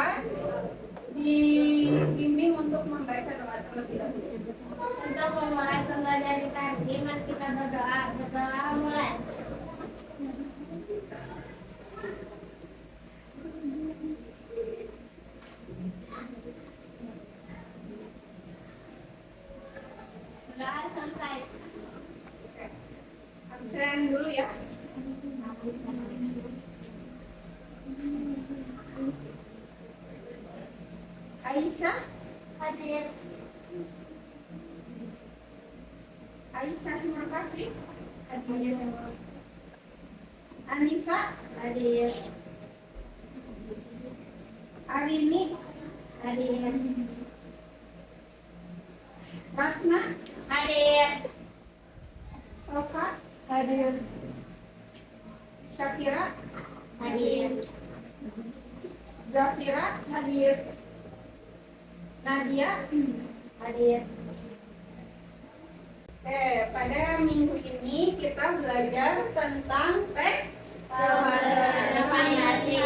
kelas dibimbing untuk membaca doa terlebih dahulu. Untuk memulai pembelajaran tadi, mari kita berdoa. Berdoa mulai. Berdoa selesai. Absen dulu ya. Aisyah, Hadir. Aisyah terima kasih. Hadir. Anissa, Hadir. Arini, Hadir. Ratna, Hadir. Sofa, hadir. Syakira, Hadir. Zafira, hadir. Nadia, Hadir. Pada minggu ini kita belajar tentang teks Fantasi.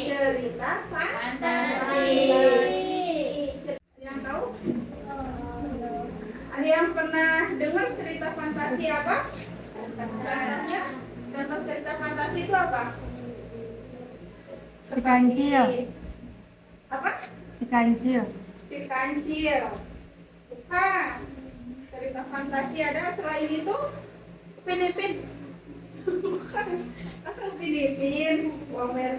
cerita Fantasi. Ada yang tahu? Ada yang pernah dengar cerita fantasi apa? Contohnya, contoh cerita fantasi itu apa? Si kancil. Apa? Si kancil. Si kancil. Bukan. Cerita fantasi ada selain itu? Upin-ipin. Bukan. Asal Upin-ipin. Bawang merah,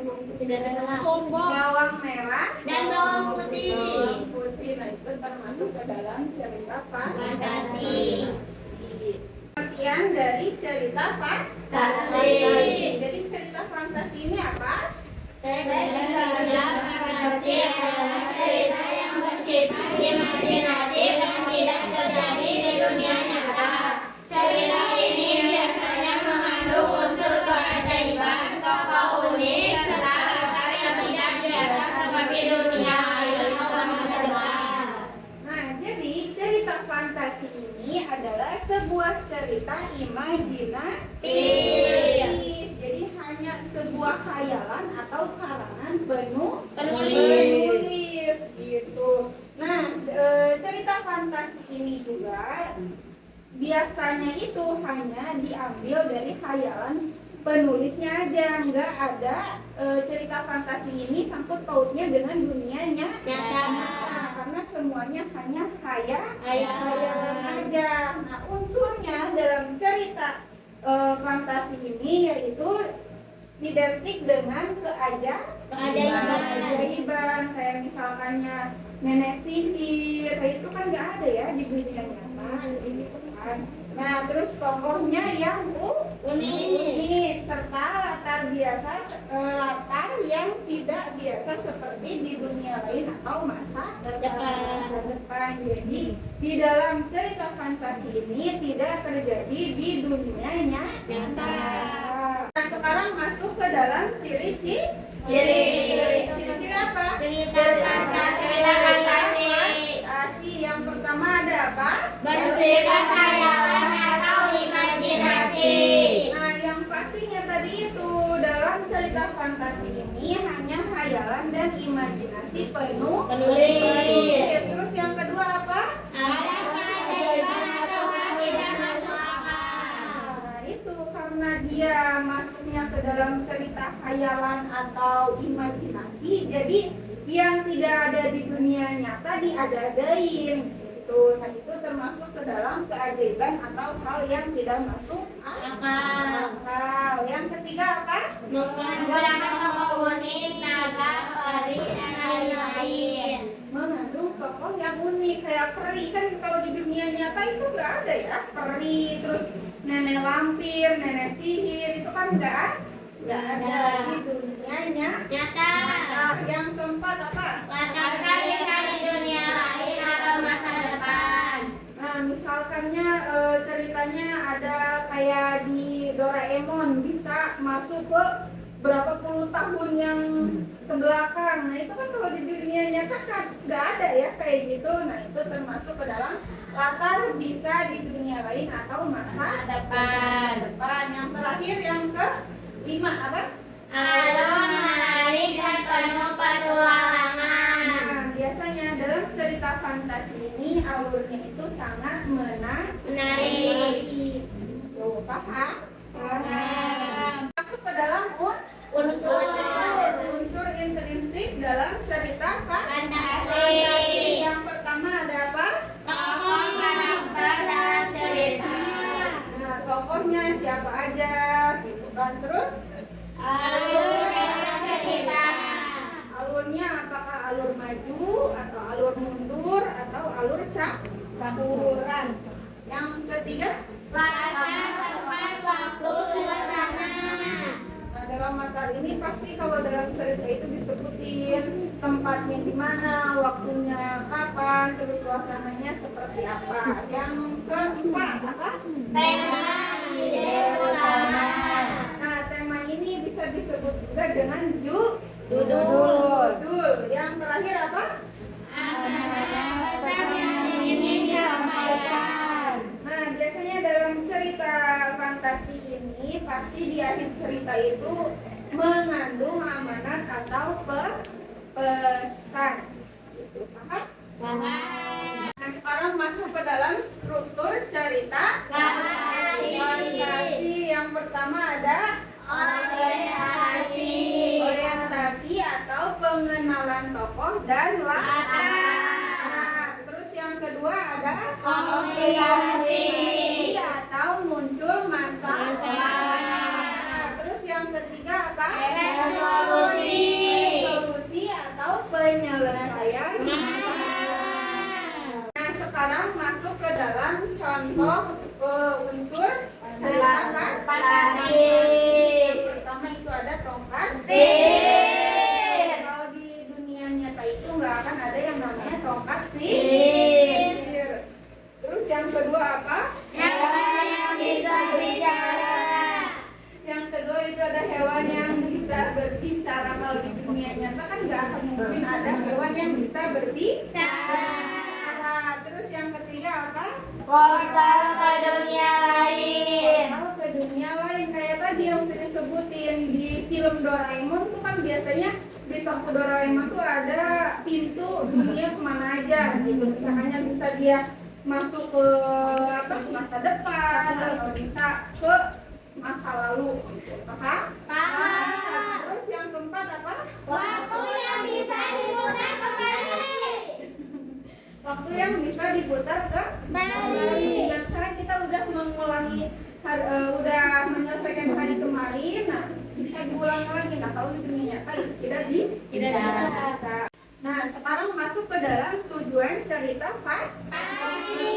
bawang merah Dan bawang putih. Bawang putih. Nah, itu termasuk ke dalam cerita Fantasi. Pengertian dari cerita Fantasi. Jadi cerita fantasi ini apa? Cerita fantasi adalah cerita yang bersifat imajinatif dan tidak terjadi di dunia nyata. Cerita ini biasanya mengandung unsur keajaiban, tokoh unik, serta latar yang tidak biasa seperti dunia air atau masa depan. Nah, jadi cerita fantasi ini adalah sebuah cerita imajinatif. Jadi hanya sebuah khayalan atau karangan penulis gitu. Nah, cerita fantasi ini juga biasanya itu hanya diambil dari khayalan penulisnya aja, nggak ada cerita fantasi ini sangkut pautnya dengan dunia nyata. Karena semuanya hanya khayalan aja. Nah, unsurnya dalam cerita fantasi ini yaitu identik dengan keajaiban, kayak misalkannya nenek sihir, itu kan nggak ada ya di dunia nyata. Ini kan. Nah, terus tokohnya yang unik serta latar yang tidak biasa seperti di dunia lain atau masa depan. Jadi di dalam cerita fantasi ini tidak terjadi di dunia nyata. Nah, sekarang masuk ke dalam ciri-ciri apa? Cerita fantasi. Yang pertama ada apa? Bersifat khayalan atau imajinasi. Nah, yang pastinya tadi itu dalam cerita fantasi ini hanya khayalan dan imajinasi penulis. Terus yang kedua apa? Ada keajaiban atau tidak masuk akal. Nah, itu karena dia masuknya ke dalam cerita khayalan atau imajinasi, jadi yang tidak ada di dunia nyata diada-adain gitu. Nah, itu termasuk ke dalam keajaiban atau hal yang tidak masuk akal. Yang ketiga apa? Menggunakan tokoh unik, naga, peri, dan lain-lain. Mengandung tokoh yang unik kayak peri. Kan kalau di dunia nyata itu nggak ada ya peri, terus nenek lampir, nenek sihir, itu kan nggak ada di dunianya Nyata. Yang keempat apa? Latarkan bisa di dunia lain atau masa depan. Nah, misalkannya ceritanya ada kayak di Doraemon, bisa masuk ke berapa puluh tahun yang ke belakang. Nah, itu kan kalau di dunia nyata kan nggak ada ya kayak gitu. Nah, itu termasuk ke dalam latar bisa di dunia lain atau masa Depan. Yang terakhir yang ke-5 apa? Alur menarik dan penuh petualangan. ini alurnya itu sangat Menarik. Tuh, paham? Paham. Masuk ke dalam Unsur. unsur intrinsik dalam cerita Fantasi. Yang pertama ada apa? Tokoh karakter dalam cerita. Nah, tokohnya siapa aja gitu kan. Terus Alur dalam cerita. alurnya apakah alur maju atau alur mundur atau alur campuran. Yang ketiga, Latar tempat waktu suasana. nah, dalam materi ini pasti kalau dalam cerita itu disebutin tempatnya di mana, waktunya kapan, terus suasananya seperti apa. Yang keempat apa? Tema ide utama. Nah, tema ini bisa disebut juga dengan Judul. judul. Yang terakhir apa? Pesan yang ingin disampaikan. Nah, biasanya dalam cerita fantasi ini pasti di akhir cerita itu mengandung amanat atau pesan. Gitu, paham? Paham. Nah, sekarang masuk ke dalam struktur cerita fantasi. Yang pertama ada Orientasi. orientasi atau pengenalan tokoh dan latar. Nah, terus yang kedua ada Komplikasi. atau muncul masalah. Nah, terus yang ketiga apa? Resolusi. Solusi atau penyelesaian masalah. Nah, sekarang masuk ke dalam contoh unsur cerita Fantasi. Yang pertama itu ada tongkat Sihir. Kalau di dunia nyata itu nggak akan ada yang namanya tongkat Sihir. Terus yang kedua apa? Hewan yang bisa bicara. Yang kedua itu ada hewan yang bisa berbicara. Kalau di dunia nyata kan nggak akan mungkin ada hewan yang bisa berbicara. Nah, terus yang ketiga apa? Portal ke dunia lain. Kalau ke dunia lain kayak tadi yang sudah disebutin di film Doraemon tuh kan biasanya di saku Doraemon tuh ada pintu dunia kemana aja gitu. Misalnya bisa dia masuk ke apa, masa depan atau bisa ke masa lalu. Paham? Paham. Terus yang keempat apa? Waktu yang bisa diputar kembali. Waktu yang bisa diputar kembali. Dan sekarang kita udah mengulangi udah menyelesaikan hari kemarin. Nah, bisa diulang lagi. Nah, kalau di dunia nyata itu tidak bisa. Nah, sekarang masuk ke dalam tujuan cerita fantasi.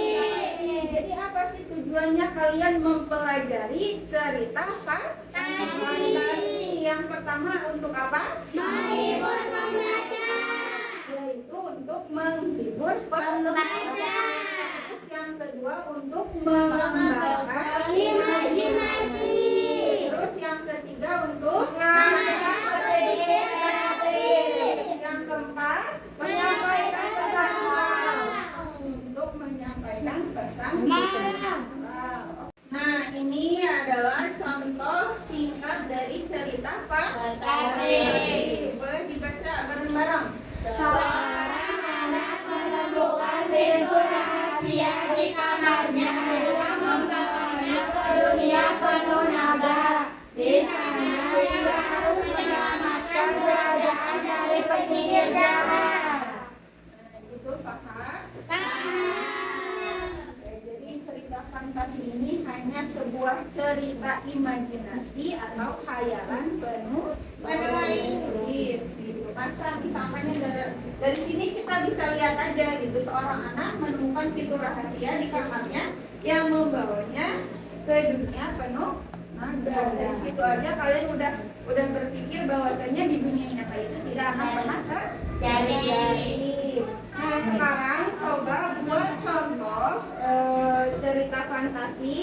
Jadi apa sih tujuannya kalian mempelajari cerita fantasi? Yang pertama untuk apa? Menghibur pembaca. Yaitu untuk menghibur Pembaca. Terus yang kedua untuk mengembangkan Imajinasi. Terus yang ketiga untuk Mengajak berpikir kreatif. yang keempat Menyampaikan pesan moral. untuk menyampaikan pesan Moral. Nah, ini adalah contoh singkat dari cerita Fantasi. Boleh dibaca bareng-bareng. Seorang anak menemukan pintu rahasia di kamarnya yang membawanya ke dunia penuh naga. Di sana dia harus menyelamatkan kerajaan dari penyihir jahat. Itu paham? Paham. Jadi cerita fantasi ini hanya sebuah cerita imajinasi atau khayalan penuh penulis gitu kan. Sampainya dari sini kita bisa lihat aja gitu, seorang anak menemukan pintu rahasia di kamarnya yang membawanya ke dunia penuh naga. Dari situ aja kalian udah berpikir bahwasanya di dunia nyata itu tidak akan pernah terjadi. Nah, sekarang coba buat contoh cerita fantasi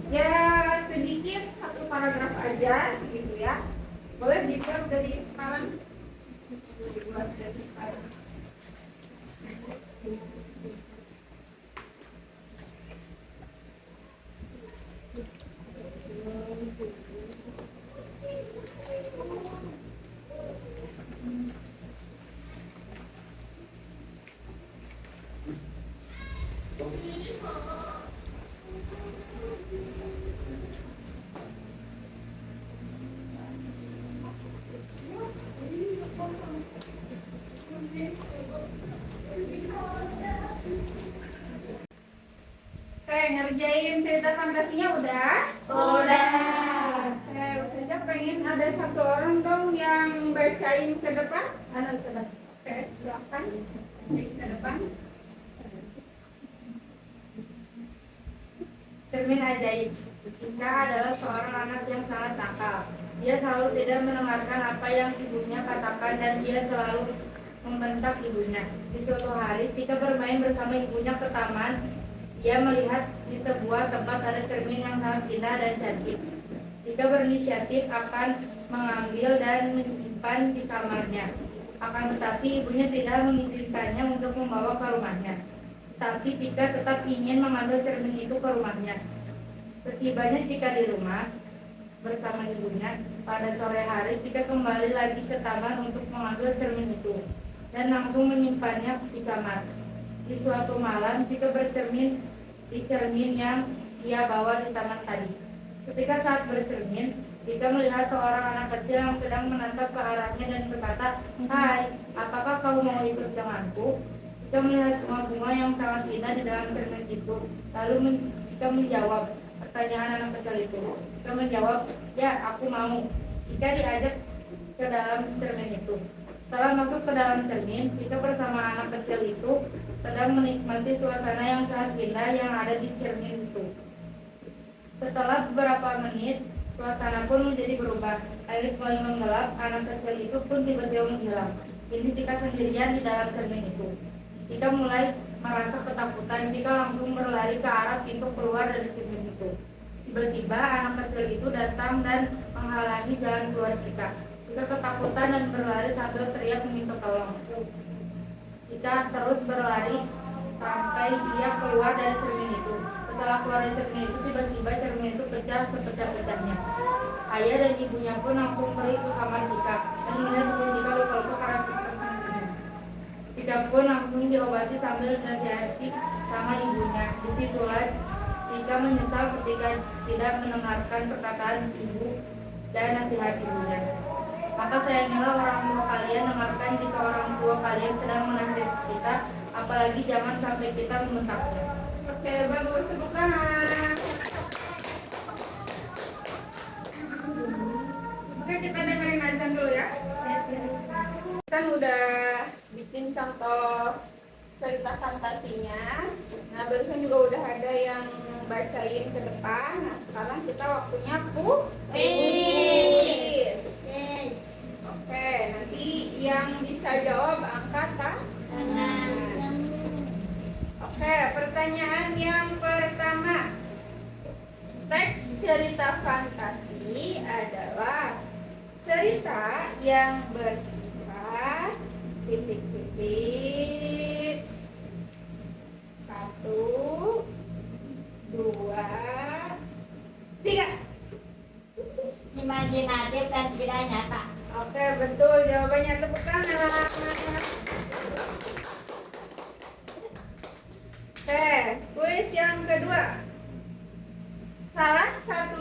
ya, sedikit satu paragraf aja gitu ya. Boleh dibuat dari sekarang. Dibuat dari sekarang. Oke, ngerjain cerita fantasinya udah? Udah. Ustazah pengen ada satu orang dong yang bacain ke depan. Anak kedap. Oke, silakan. Bacain ke depan. Cermin ajaib. Cinta adalah seorang anak yang sangat nakal. Dia selalu tidak mendengarkan apa yang ibunya katakan dan dia selalu membentak ibunya. Di suatu hari, Cika bermain bersama ibunya ke taman. Dia melihat di sebuah tempat ada cermin yang sangat indah dan cantik. Cika berinisiatif akan mengambil dan menyimpan di kamarnya. Akan tetapi ibunya tidak mengizinkannya untuk membawa ke rumahnya. Tapi Cika tetap ingin mengambil cermin itu ke rumahnya. Setibanya Cika di rumah bersama ibunya, pada sore hari Cika kembali lagi ke taman untuk mengambil cermin itu dan langsung menyimpannya di kamar. Di suatu malam Cika bercermin di cermin yang dia bawa di taman tadi. Ketika saat bercermin, Cika melihat seorang anak kecil yang sedang menatap ke arahnya dan berkata, "Hai, apakah kau mau ikut denganku?" Cika melihat bunga-bunga yang sangat indah di dalam cermin itu. Lalu Cika menjawab pertanyaan anak kecil itu. Cika menjawab, "Ya, aku mau." Cika diajak ke dalam cermin itu. Setelah masuk ke dalam cermin, Cika bersama anak kecil itu sedang menikmati suasana yang sangat indah yang ada di cermin itu. Setelah beberapa menit, suasana pun menjadi berubah. Langit mulai menggelap, anak kecil itu pun tiba-tiba menghilang. Kini Cika sendirian di dalam cermin itu. Cika mulai merasa ketakutan. Cika langsung berlari ke arah pintu keluar dari cermin itu. Tiba-tiba anak kecil itu datang dan menghalangi jalan keluar Cika. Cika ketakutan dan berlari sambil teriak meminta tolong. Cika terus berlari sampai dia keluar dari cermin itu. Setelah keluar dari cermin itu, tiba-tiba cermin itu pecah sepecah-pecahnya. Ayah dan ibunya pun langsung pergi ke kamar Cika dan melihat ibu Cika luka-luka karena terkena cermin. Cika pun langsung diobati sambil dinasihati sama ibunya. Disitulah Cika menyesal ketika tidak mendengarkan perkataan ibu dan nasihat ibunya. Maka sayangilah orang tua kalian, dengarkan jika orang tua kalian sedang menasihati kita, apalagi jangan sampai kita membentaknya. Oke, bagus, tepuk tangan. Oke, kita dengerin azan dulu ya. Kan udah bikin contoh cerita fantasinya. Nah, barusan juga udah ada yang bacain ke depan. Nah, sekarang kita waktunya kuis. Oke, nanti yang bisa jawab angkat tangan. Oke, pertanyaan yang pertama. Teks cerita fantasi adalah cerita yang bersifat titik-titik. 1, 2, 3. Imajinatif dan tidak nyata. Oke, betul jawabannya, tepuk tangan. Oke, kuis yang kedua. Salah satu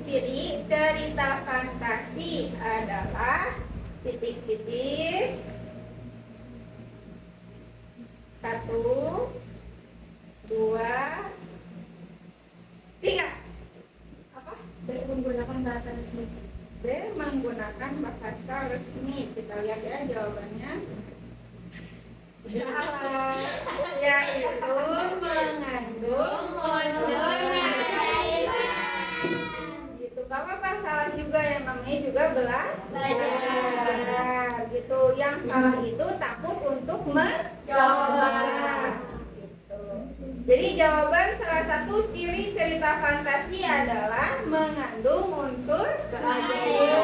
ciri cerita fantasi adalah titik-titik. 1, 2, 3. Apa? Menggunakan bahasa resmi. B. Menggunakan bahasa resmi. Kita lihat ya jawabannya. Salah. Yang itu mengandung unsur keajaiban. Gitu. Gak apa-apa, salah juga, yang namanya juga belajar. Gitu. Yang salah itu takut untuk mencoba. Gitu. Jadi jawaban salah satu ciri cerita fantasi adalah mengandung unsur keajaiban.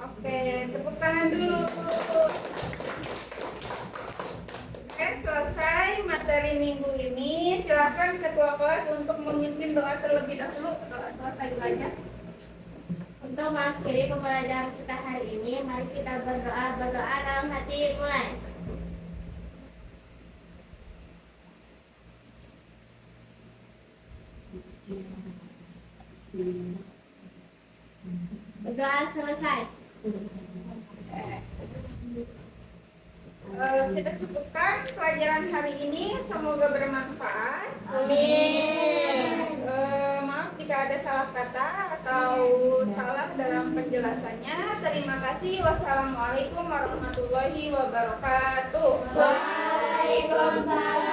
Oke, tepuk tangan dulu. Oke, selesai materi minggu ini. Silakan ketua kelas untuk memimpin doa terlebih dahulu. Doa selesai belajar. Untuk mengakhiri pembelajaran kita hari ini, mari kita berdoa dalam hati mulai. Berdoa selesai. Kita cukupkan pelajaran hari ini, semoga bermanfaat. Amin. Maaf jika ada salah kata atau salah dalam penjelasannya. Terima kasih. Wassalamualaikum warahmatullahi wabarakatuh. Waalaikumsalam.